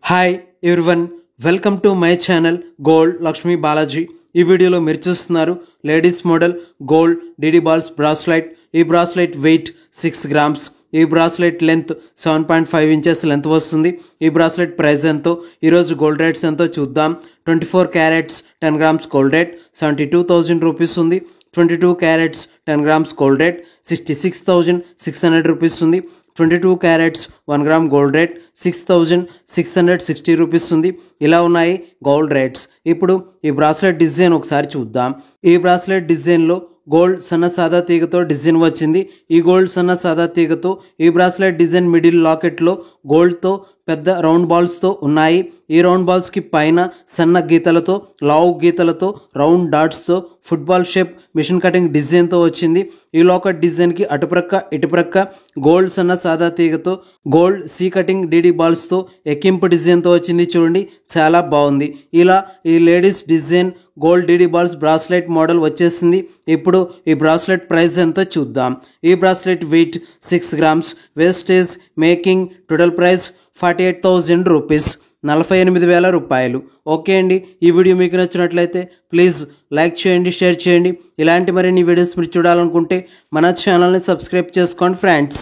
Hi everyone, welcome to my channel gold Lakshmi Balaji. ఈ వీడియోలో మీరు చూస్తున్నారు ladies model gold DD balls bracelet. ఈ బ్రాస్లైట్ వెయిట్ 6 గ్రామ్స్. ఈ బ్రాస్లైట్ లెంత్ 7.5 ఇంచెస్ లెంత్ వస్తుంది. ఈ బ్రాస్లైట్ ప్రైస్ ఎంతో, ఈరోజు గోల్డ్ రేట్స్ ఎంతో చూద్దాం. 24 carats 10 grams gold rate 72,000 rupees ఉంది. 22 carats 10 grams gold rate 66,600 rupees ఉంది. 22 carats 1 gram gold rate 6,660 rupees ఉంది. ఇలా ఉన్నాయి గోల్డ్ రేట్స్. ఇప్పుడు ఈ బ్రాస్లెట్ డిజైన్ ఒకసారి చూద్దాం. ఈ బ్రాస్లెట్ డిజైన్లో గోల్డ్ సన్న సాదా తీగతో డిజైన్ వచ్చింది. ఈ గోల్డ్ సన్న సాదా తీగతో ఈ బ్రాస్లెట్ డిజైన్ మిడిల్ లాకెట్లో గోల్డ్తో పెద్ద రౌండ్ బాల్స్తో ఉన్నాయి. ఈ రౌండ్ బాల్స్కి పైన సన్న గీతలతో, లావు గీతలతో, రౌండ్ డాట్స్తో ఫుట్బాల్ షేప్ మిషన్ కటింగ్ డిజైన్తో వచ్చింది. ఈ లాకెట్ డిజైన్కి అటుప్రక్క ఇటుప్రక్క గోల్డ్ సన్న సాదా తీగతో గోల్డ్ సీ కటింగ్ డిడి బాల్స్తో ఎక్కింపు డిజైన్తో వచ్చింది. చూడండి, చాలా బాగుంది. ఇలా ఈ ladies design gold DD balls bracelet model వచ్చేసింది. ఇప్పుడు ఈ బ్రాస్లెట్ ప్రైస్ ఎంతో చూద్దాం. ఈ bracelet weight 6 grams. Wastage making total price 48,000 rupees, 48,000 రూపాయలు. ఓకే అండి, ఈ వీడియో మీకు నచ్చినట్లయితే ప్లీజ్ లైక్ చేయండి, షేర్ చేయండి. ఇలాంటి మరిన్ని వీడియోస్ మీరు చూడాలనుకుంటే మన ఛానల్ని సబ్స్క్రైబ్ చేసుకోండి ఫ్రెండ్స్.